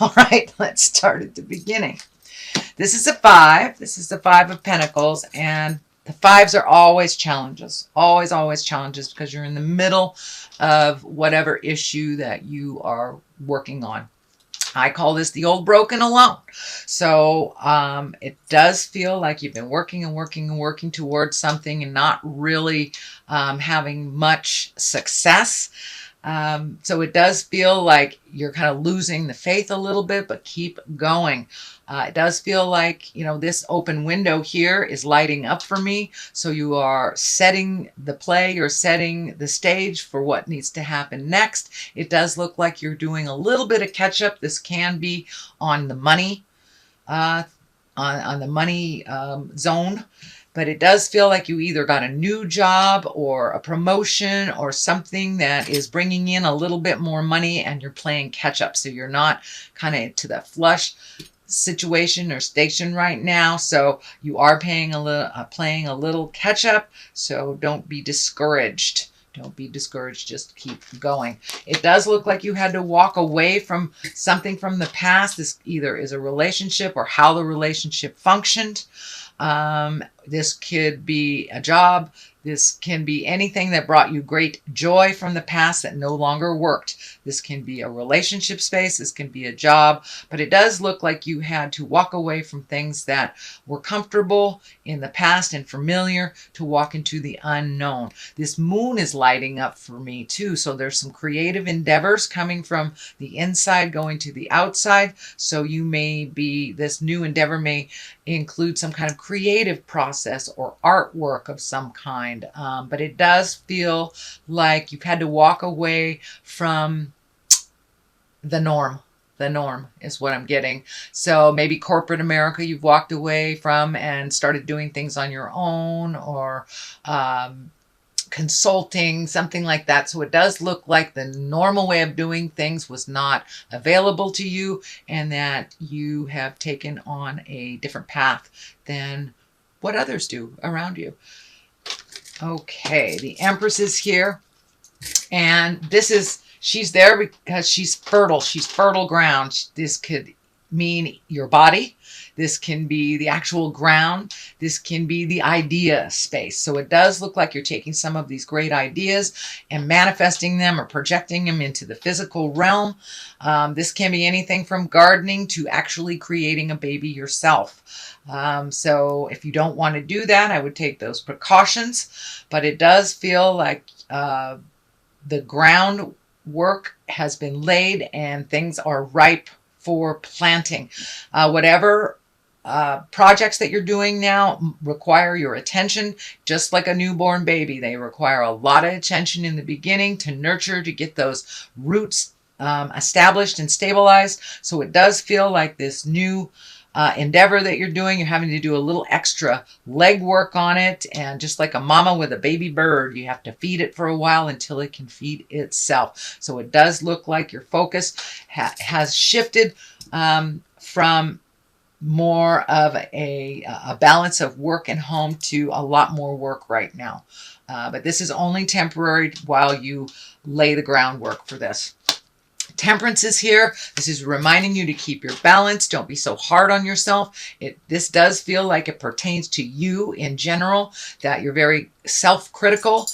All right, let's start at the beginning. This is a 5. This is the 5 of Pentacles, and the 5s are always challenges. Always, always challenges, because you're in the middle of whatever issue that you are working on. I call this the old broken alone. So it does feel like you've been working and working and working towards something and not really having much success. So it does feel like you're kind of losing the faith a little bit, but keep going. It does feel like, this open window here is lighting up for me. So you are setting the play, you're setting the stage for what needs to happen next. It does look like you're doing a little bit of catch up. This can be on the money, on the money zone. But it does feel like you either got a new job or a promotion or something that is bringing in a little bit more money, and you're playing catch up. So you're not kind of to the flush situation or station right now. So you are playing a little catch up. So don't be discouraged. Don't be discouraged. Just keep going. It does look like you had to walk away from something from the past. This either is a relationship or how the relationship functioned. This could be a job. This can be anything that brought you great joy from the past that no longer worked. This can be a relationship space. This can be a job. But it does look like you had to walk away from things that were comfortable in the past and familiar to walk into the unknown. This moon is lighting up for me too. So there's some creative endeavors coming from the inside going to the outside. So this new endeavor may include some kind of creative process or artwork of some kind. But it does feel like you've had to walk away from the norm. The norm is what I'm getting. So maybe corporate America you've walked away from and started doing things on your own, or consulting, something like that. So it does look like the normal way of doing things was not available to you, and that you have taken on a different path than what others do around you. Okay, the Empress is here, and she's there because she's fertile. She's fertile ground. This could mean your body. This can be the actual ground. This can be the idea space. So it does look like you're taking some of these great ideas and manifesting them or projecting them into the physical realm. This can be anything from gardening to actually creating a baby yourself. So if you don't want to do that, I would take those precautions. But it does feel like the groundwork has been laid and things are ripe for planting. Whatever projects that you're doing now require your attention, just like a newborn baby. They require a lot of attention in the beginning to nurture, to get those roots established and stabilized. So it does feel like this new endeavor that you're doing, you're having to do a little extra legwork on it. And just like a mama with a baby bird, you have to feed it for a while until it can feed itself. So it does look like your focus has shifted from more of a balance of work and home to a lot more work right now. But this is only temporary while you lay the groundwork for this. Temperance is here. This is reminding you to keep your balance. Don't be so hard on yourself. This does feel like it pertains to you in general, that you're very self-critical.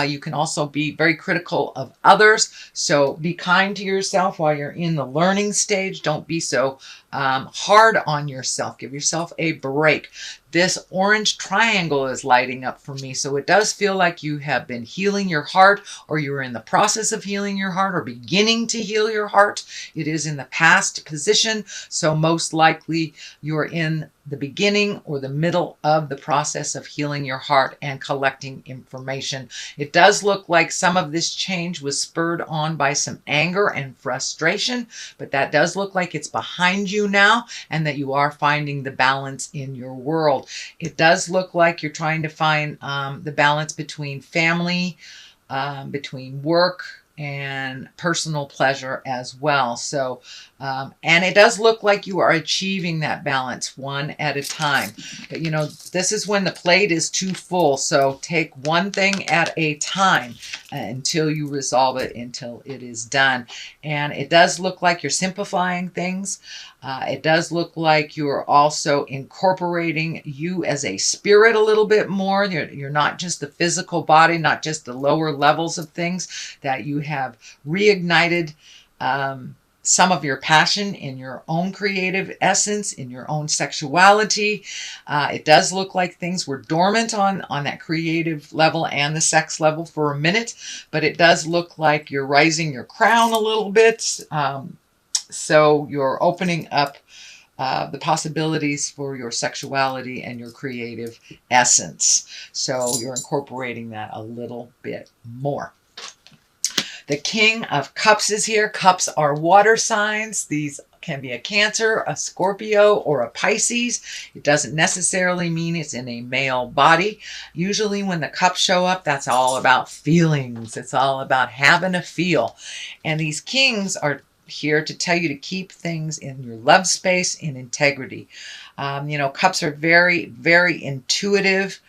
You can also be very critical of others. So be kind to yourself while you're in the learning stage. Don't be so hard on yourself. Give yourself a break. This orange triangle is lighting up for me. So it does feel like you have been healing your heart, or you're in the process of healing your heart, or beginning to heal your heart. It is in the past position. So most likely you're in the beginning or the middle of the process of healing your heart and collecting information. It does look like some of this change was spurred on by some anger and frustration, but that does look like it's behind you now, and that you are finding the balance in your world. It does look like you're trying to find the balance between family, between work, and personal pleasure as well. So And it does look like you are achieving that balance one at a time. But this is when the plate is too full. So take one thing at a time until you resolve it, until it is done. And it does look like you're simplifying things. It does look like you're also incorporating you as a spirit a little bit more. You're not just the physical body, not just the lower levels of things, that you have reignited some of your passion in your own creative essence, in your own sexuality. It does look like things were dormant on that creative level and the sex level for a minute, but it does look like you're raising your crown a little bit. So you're opening up the possibilities for your sexuality and your creative essence. So you're incorporating that a little bit more. The King of Cups is here. Cups are water signs. These can be a Cancer, a Scorpio, or a Pisces. It doesn't necessarily mean it's in a male body. Usually when the cups show up, that's all about feelings. It's all about having a feel. And these kings are here to tell you to keep things in your love space in integrity. Cups are very, very intuitive,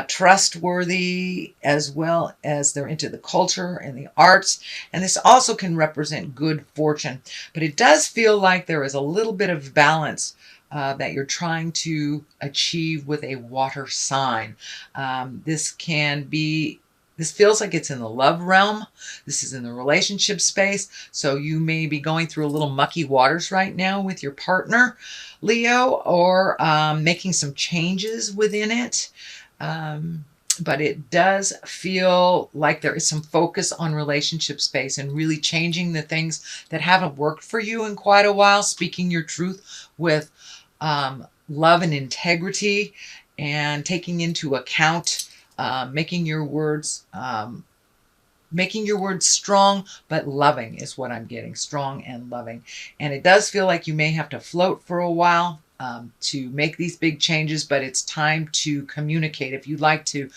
trustworthy, as well as they're into the culture and the arts. And this also can represent good fortune. But it does feel like there is a little bit of balance that you're trying to achieve with a water sign. This feels like it's in the love realm. This is in the relationship space. So you may be going through a little mucky waters right now with your partner, Leo, or making some changes within it. But it does feel like there is some focus on relationship space and really changing the things that haven't worked for you in quite a while, speaking your truth with love and integrity, and taking into account making your words strong but loving is what I'm getting. Strong and loving. And it does feel like you may have to float for a while to make these big changes, but it's time to communicate. If you'd like to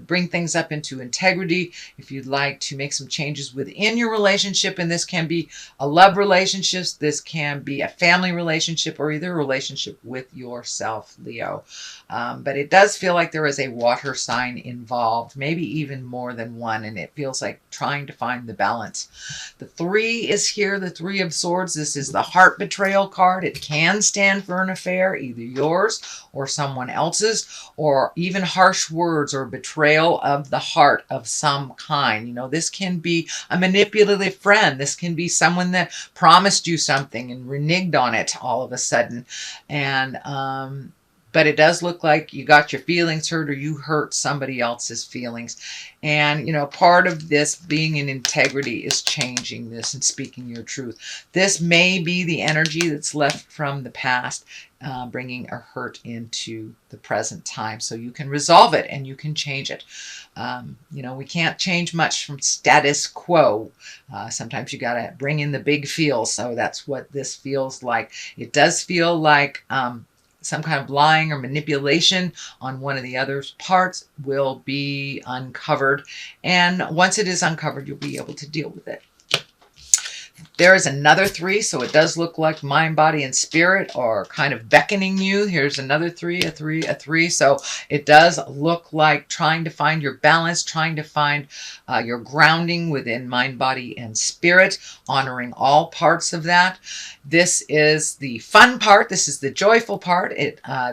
bring things up into integrity, if you'd like to make some changes within your relationship, and this can be a love relationship, this can be a family relationship, or either a relationship with yourself, Leo. But it does feel like there is a water sign involved, maybe even more than one, and it feels like trying to find the balance. The 3 is here, the 3 of Swords. This is the heart betrayal card. It can stand for an affair, either yours or someone else's, or even harsh words or betrayal of the heart of some kind. This can be a manipulative friend. This can be someone that promised you something and reneged on it all of a sudden. And but it does look like you got your feelings hurt, or you hurt somebody else's feelings. And, part of this being in integrity is changing this and speaking your truth. This may be the energy that's left from the past, bringing a hurt into the present time. So you can resolve it and you can change it. We can't change much from status quo. Sometimes you got to bring in the big feels. So that's what this feels like. It does feel like some kind of lying or manipulation on one of the other's parts will be uncovered. And once it is uncovered, you'll be able to deal with it. There is another 3, so it does look like mind, body, and spirit are kind of beckoning you. Here's another 3, a 3, a 3. So it does look like trying to find your balance, trying to find your grounding within mind, body, and spirit, honoring all parts of that. This is the fun part. This is the joyful part.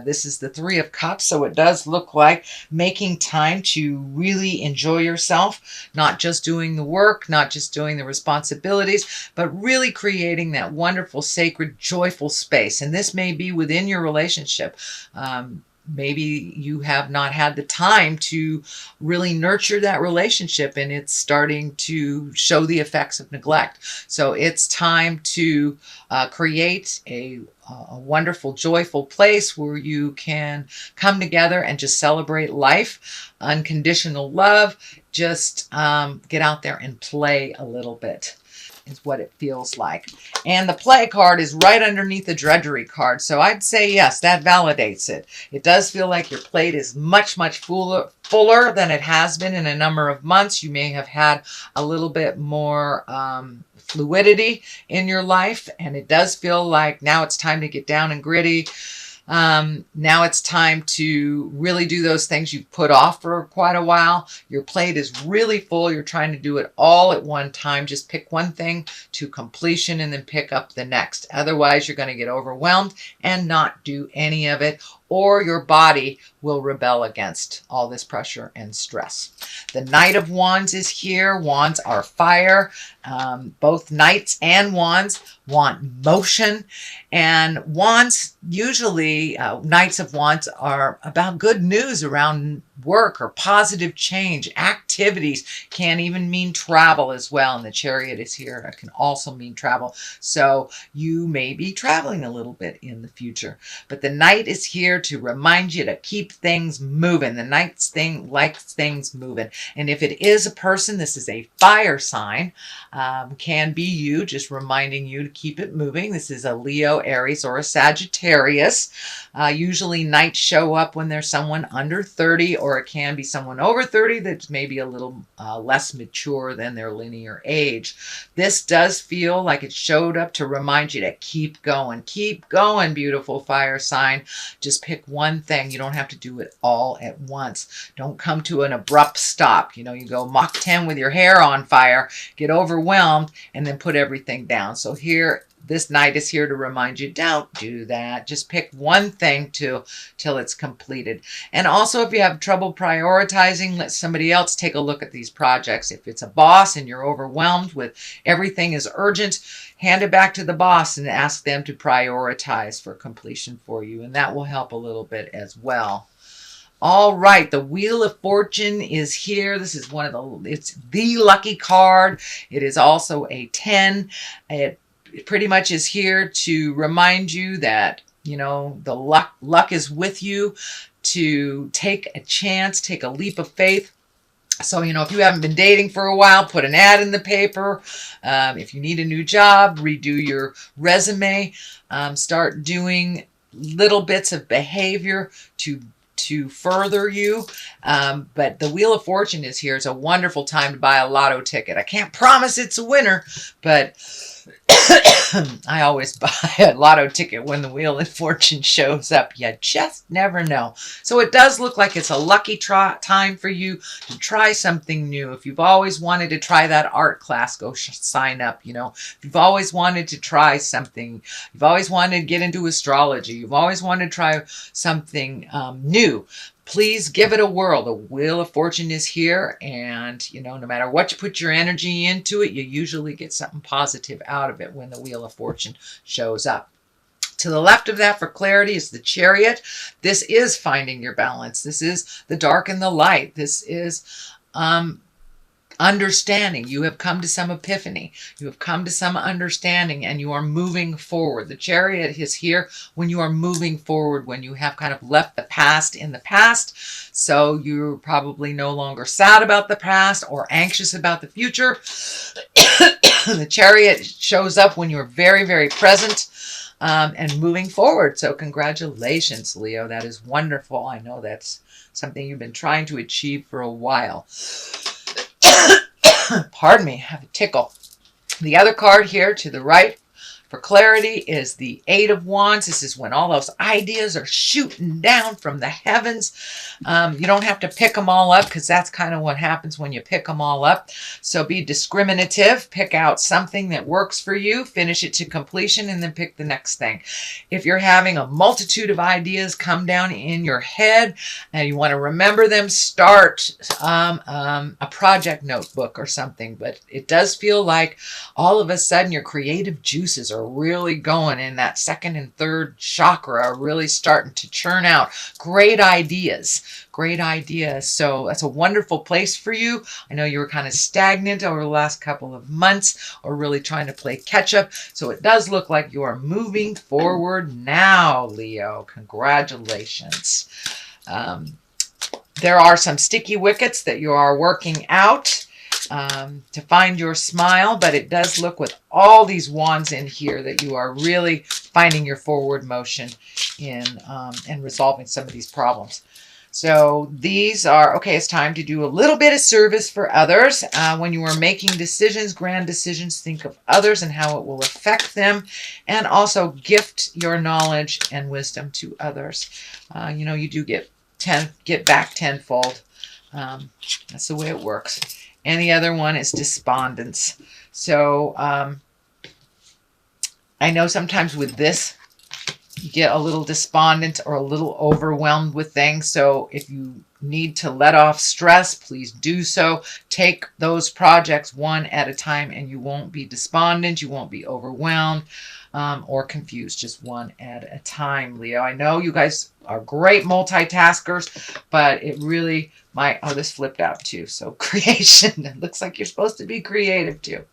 This is the 3 of Cups, so it does look like making time to really enjoy yourself, not just doing the work, not just doing the responsibilities, but really creating that wonderful, sacred, joyful space. And this may be within your relationship. Maybe you have not had the time to really nurture that relationship, and it's starting to show the effects of neglect. So it's time to create a wonderful, joyful place where you can come together and just celebrate life, unconditional love, just get out there and play a little bit. is what it feels like. And the play card is right underneath the drudgery card. So I'd say yes, that validates it. It does feel like your plate is much, much fuller than it has been in a number of months. You may have had a little bit more fluidity in your life, and it does feel like now it's time to get down and gritty. Now it's time to really do those things you've put off for quite a while. Your plate is really full. You're trying to do it all at one time. Just pick one thing to completion and then pick up the next. Otherwise, you're going to get overwhelmed and not do any of it, or your body will rebel against all this pressure and stress. The Knight of Wands is here. Wands are fire. Both Knights and Wands want motion. And Wands, usually Knights of Wands are about good news around work or positive change, activities. Can even mean travel as well. And the Chariot is here. It can also mean travel. So you may be traveling a little bit in the future. But the Knight is here to remind you to keep things moving. The Knight's thing likes things moving. And if it is a person, this is a fire sign. Can be you, just reminding you to keep it moving. This is a Leo, Aries, or a Sagittarius. Usually Knights show up when there's someone under 30, or it can be someone over 30 that's maybe a little less mature than their linear age. This does feel like it showed up to remind you to keep going. Keep going, beautiful fire sign. Just pick one thing. You don't have to do it all at once. Don't come to an abrupt stop. You know, you go Mach 10 with your hair on fire, get overwhelmed, and then put everything down. So here, this Knight is here to remind you, don't do that. Just pick one thing till it's completed. And also, if you have trouble prioritizing, let somebody else take a look at these projects. If it's a boss and you're overwhelmed with everything is urgent, hand it back to the boss and ask them to prioritize for completion for you. And that will help a little bit as well. All right, the Wheel of Fortune is here. This is it's the lucky card. It is also a 10. It pretty much is here to remind you that, you know, the luck is with you, to take a chance, take a leap of faith. So, you know, if you haven't been dating for a while, put an ad in the paper. If you need a new job, redo your resume. Start doing little bits of behavior to further you. But the Wheel of Fortune is here. It's a wonderful time to buy a lotto ticket. I can't promise it's a winner, but I always buy a lotto ticket when the Wheel of Fortune shows up. You just never know. So it does look like it's a lucky time for you to try something new. If you've always wanted to try that art class, go sign up. You know, if you've always wanted to try something, you've always wanted to get into astrology, you've always wanted to try something new, please give it a whirl. The Wheel of Fortune is here, and, you know, no matter what you put your energy into it, you usually get something positive out of it when the Wheel of Fortune shows up. To the left of that for clarity is the Chariot. This is finding your balance. This is the dark and the light. This is understanding. You have come to some epiphany. You have come to some understanding, and you are moving forward. The Chariot is here when you are moving forward, when you have kind of left the past in the past. So you're probably no longer sad about the past or anxious about the future. The Chariot shows up when you're very, very present and moving forward. So congratulations, Leo. That is wonderful. I know that's something you've been trying to achieve for a while. Pardon me, I have a tickle. The other card here to the right for clarity is the Eight of Wands. This is when all those ideas are shooting down from the heavens. You don't have to pick them all up, because that's kind of what happens when you pick them all up. So be discriminative. Pick out something that works for you, finish it to completion, and then pick the next thing. If you're having a multitude of ideas come down in your head and you want to remember them, start a project notebook or something. But it does feel like all of a sudden your creative juices are really going, in that second and third chakra are really starting to churn out great ideas. Great ideas. So that's a wonderful place for you. I know you were kind of stagnant over the last couple of months, or really trying to play catch up. So it does look like you are moving forward now, Leo. Congratulations. There are some sticky wickets that you are working out. to find your smile, but it does look with all these wands in here that you are really finding your forward motion in and resolving some of these problems. So these are, okay, it's time to do a little bit of service for others. When you are making decisions, grand decisions, think of others and how it will affect them, and also gift your knowledge and wisdom to others. You do get back tenfold. That's the way it works. And the other one is despondence. So I know sometimes with this, you get a little despondent or a little overwhelmed with things. So if you need to let off stress, please do so. Take those projects one at a time and you won't be despondent. You won't be overwhelmed or confused. Just one at a time, Leo. I know you guys are great multitaskers, but it really might... Oh, this flipped out too. So creation. It looks like you're supposed to be creative too.